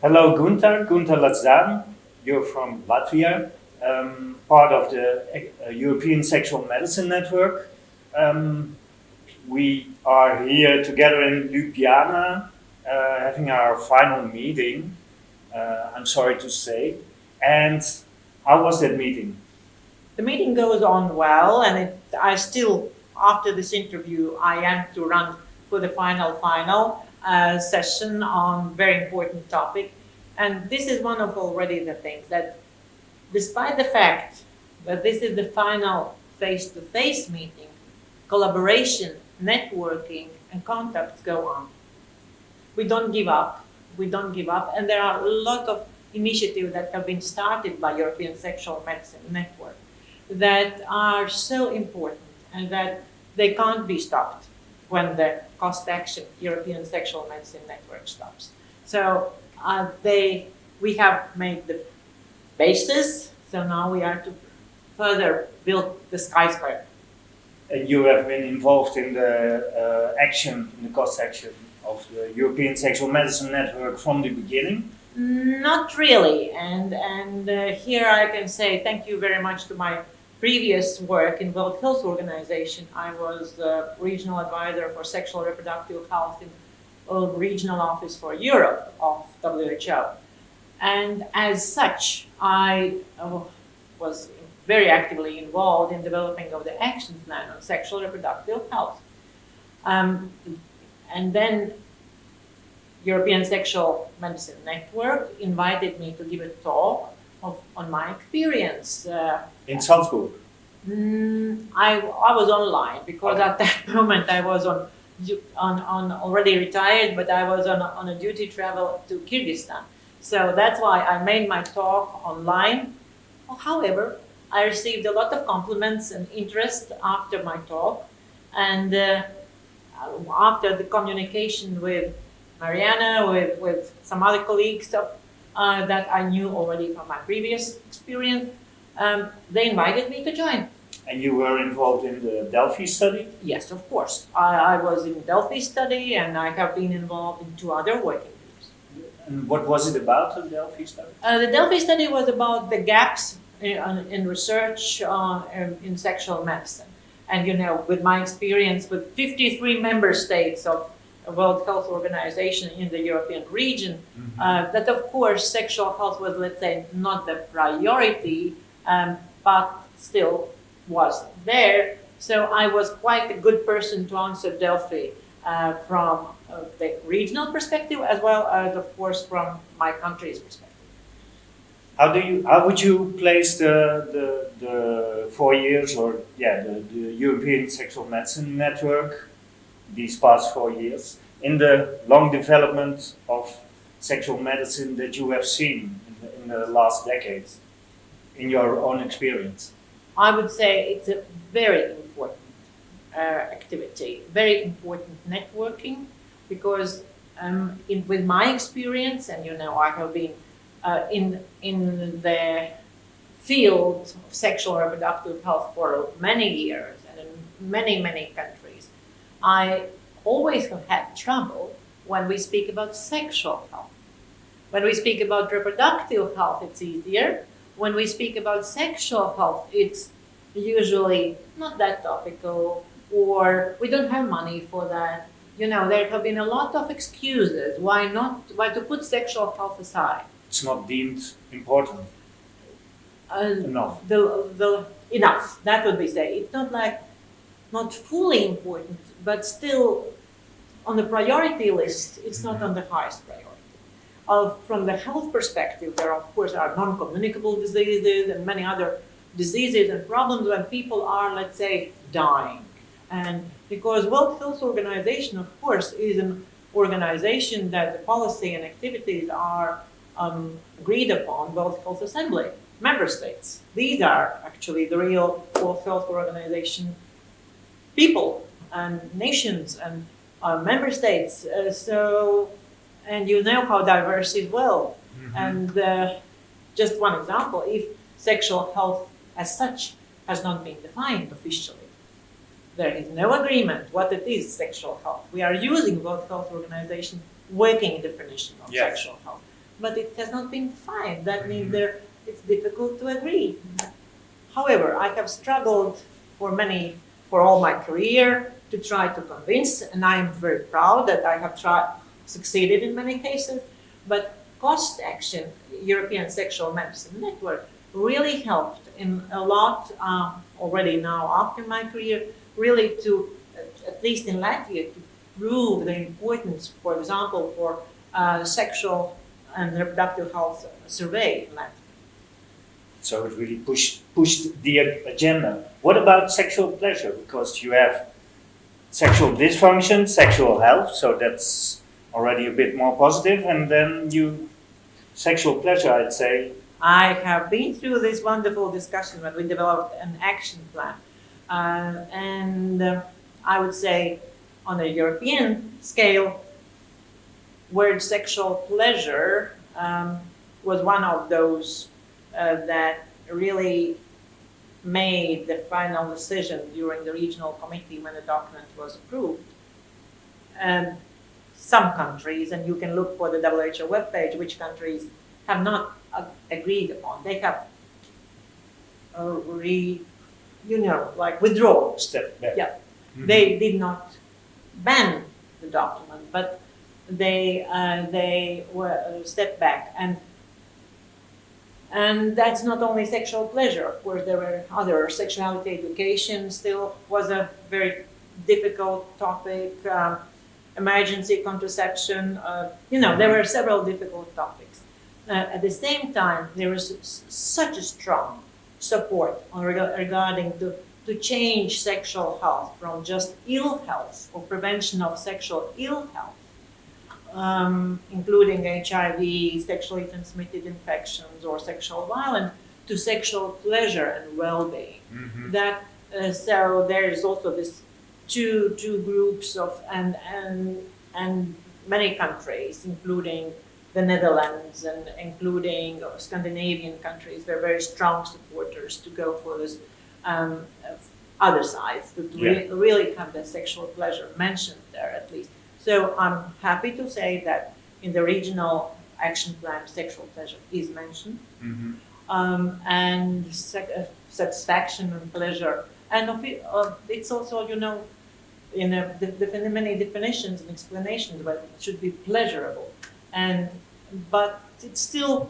Hello, Gunta Lazdane. You're from Latvia, part of the European Sexual Medicine Network. Um, we are here together in Ljubljana, having our final meeting, I'm sorry to say. And how was that meeting? The meeting goes on well, and I still, after this interview, I am to run for the final session on very important topic. And this is one of already the things that, despite the fact that this is the final face-to-face meeting, collaboration, networking, and contacts go on. We don't give up. We don't give up, and there are a lot of initiatives that have been started by European Sexual Medicine Network that are so important and that they can't be stopped when the cost action European Sexual Medicine Network stops. So we have made the basis, so now we are to further build the skyscraper. And you have been involved in the in the cost action of the European Sexual Medicine Network from the beginning. Not really, and here I can say thank you very much to my previous work in World Health Organization. I was the regional advisor for sexual reproductive health in a regional office for Europe of WHO. And as such, I was very actively involved in developing of the action plan on sexual reproductive health. And then European Sexual Medicine Network invited me to give a talk on my experience. In Salzburg? I was online because at that moment I was on already retired, but I was on a duty travel to Kyrgyzstan. So that's why I made my talk online. However, I received a lot of compliments and interest after my talk, and after the communication with Mariana, with some other colleagues that I knew already from my previous experience, they invited me to join. And you were involved in the Delphi study? Yes, of course. I was in Delphi study, and I have been involved in 2 other working groups. And what was it about, the Delphi study? The Delphi study was about the gaps in research in sexual medicine. And with my experience with 53 member states of World Health Organization in the European region, that of course sexual health was, let's say, not the priority, but still was there. So I was quite a good person to answer Delphi from the regional perspective, as well as, of course, from my country's perspective. How would you place the 4 years the European Sexual Medicine Network these past 4 years in the long development of sexual medicine that you have seen in the last decades, in your own experience? I would say it's a very important activity, very important networking, because with my experience, and I have been in the field of sexual reproductive health for many years and in many countries, I always have had trouble when we speak about sexual health. When we speak about reproductive health, it's easier. When we speak about sexual health, it's usually not that topical, or we don't have money for that. There have been a lot of excuses why to put sexual health aside. It's not deemed important enough. Enough, that would be say. It's not fully important, but still on the priority list, it's not on the highest priority. From the health perspective, there of course are non-communicable diseases and many other diseases and problems when people are, let's say, dying. And because World Health Organization, of course, is an organization that the policy and activities are agreed upon, World Health Assembly, member states. These are actually the real World Health Organization people and nations and member states. And how diverse is well. And just one example, if sexual health as such has not been defined officially, there is no agreement what it is sexual health. We are using World Health Organization working definition of sexual health. but it has not been defined. That means it's difficult to agree. However, I have struggled for all my career to try to convince, and I am very proud that I have succeeded in many cases. But Cost Action, European Sexual Medicine Network, really helped in a lot already now after my career, really to, at least in Latvia, to prove the importance, for example, for sexual and reproductive health survey in Latvia. So it really pushed the agenda. What about sexual pleasure? Because you have sexual dysfunction, sexual health, so that's already a bit more positive, and then sexual pleasure, I'd say. I have been through this wonderful discussion when we developed an action plan. I would say on a European scale, word sexual pleasure was one of those that really made the final decision during the regional committee when the document was approved. Some countries, and you can look for the WHO webpage, which countries have not agreed upon. They have withdrawn. Step back. Yeah, Mm-hmm. they did not ban the document, but they were stepped back, and that's not only sexual pleasure. Of course, there were other sexuality education. Still was a very difficult topic. Emergency contraception. There were several difficult topics. At the same time, there was such a strong support regarding to change sexual health from just ill health or prevention of sexual ill health, including HIV, sexually transmitted infections, or sexual violence, to sexual pleasure and well-being. Mm-hmm. So there is also this two groups of and many countries, including the Netherlands and including Scandinavian countries, were very strong supporters to go for this other sides to really have the sexual pleasure mentioned there at least. So I'm happy to say that in the regional action plan, sexual pleasure is mentioned, Mm-hmm. and satisfaction and pleasure, and it's also in many definitions and explanations, but it should be pleasurable, but it's still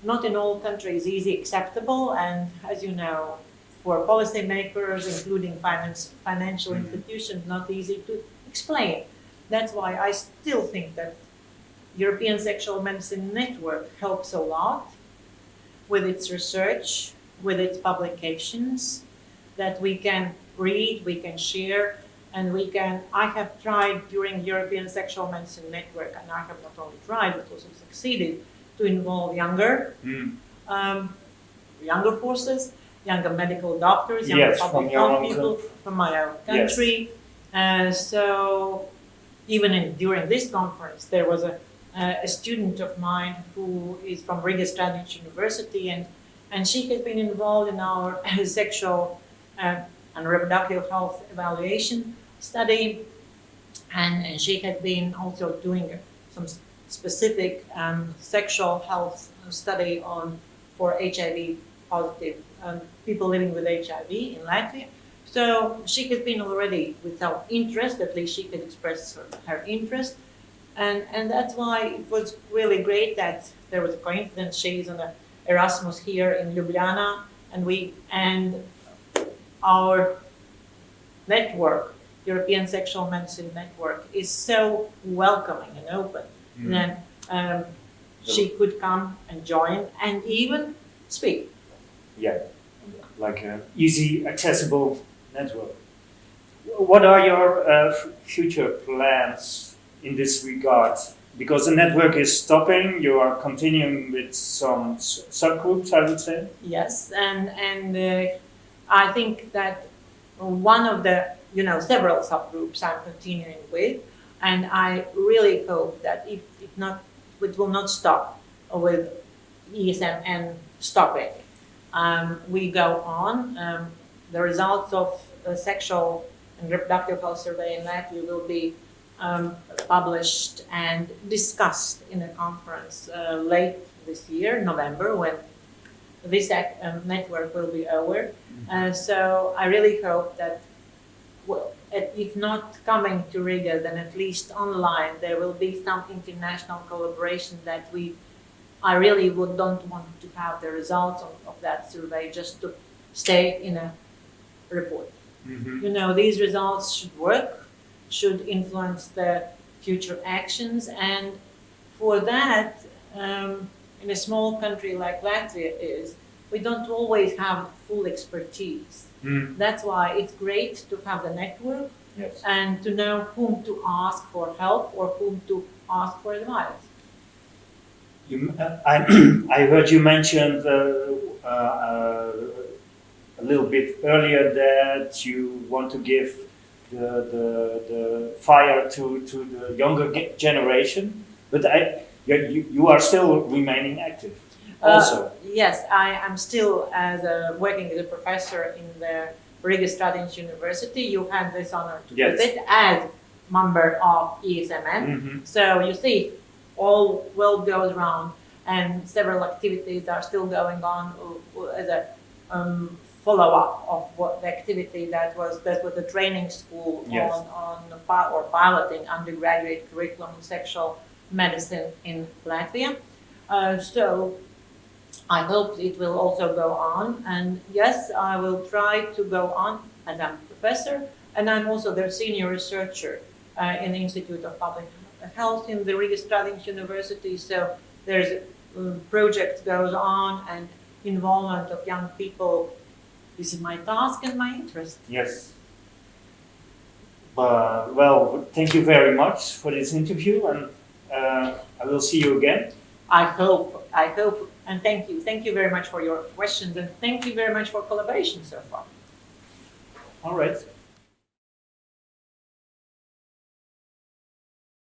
not in all countries easy acceptable, and as you know, for policymakers, including financial Mm-hmm. institutions, not easy to explain. That's why I still think that European Sexual Medicine Network helps a lot with its research, with its publications, that we can read, we can share, and I have tried during European Sexual Medicine Network, and I have not only tried, but also succeeded to involve younger forces, younger medical doctors, younger public health people from my own country. So even during this conference, there was a student of mine who is from Riga Strategic University, and she has been involved in our sexual and reproductive health evaluation study, and she has been also doing some specific sexual health study for HIV positive people living with HIV in Latvia. So she has been already without interest, at least she could express her interest. And that's why it was really great that there was a coincidence. She's on Erasmus here in Ljubljana, and our network, European Sexual Medicine Network, is so welcoming and open that she could come and join and even speak. Yeah, like an easy, accessible network. What are your future plans in this regard? Because the network is stopping, you are continuing with some subgroups, I would say. Yes, and I think that one of the several subgroups I'm continuing with, and I really hope that it will not stop with ESMN stopping. We go on. The results of the sexual and reproductive health survey in Latvia will be published and discussed in a conference late this year, November, when this network will be over. So I really hope that, well, if not coming to Riga, then at least online, there will be some international collaboration that I really don't want to have the results of that survey just to stay in a report. You know, these results should work, should influence the future actions, and for that, in a small country like Latvia we don't always have full expertise. That's why it's great to have the network. Yes. And to know whom to ask for help or whom to ask for advice. I heard you mentioned a little bit earlier that you want to give the fire to the younger generation, but you are still remaining active. Also, yes, I am still working as a professor in the Riga Students University. You had this honor to visit as member of ESMN. So you see, all world goes round, and several activities are still going on as a follow-up of what the activity that was the training school on piloting undergraduate curriculum in sexual medicine in Latvia. So I hope it will also go on, and yes, I will try to go on as a professor, and I'm also their senior researcher in the Institute of Public Health in the Riga Students University. So there's project goes on, and involvement of young people. This is my task and my interest. Yes. Well, thank you very much for this interview, and I will see you again. I hope, and thank you. Thank you very much for your questions, and thank you very much for collaboration so far. All right.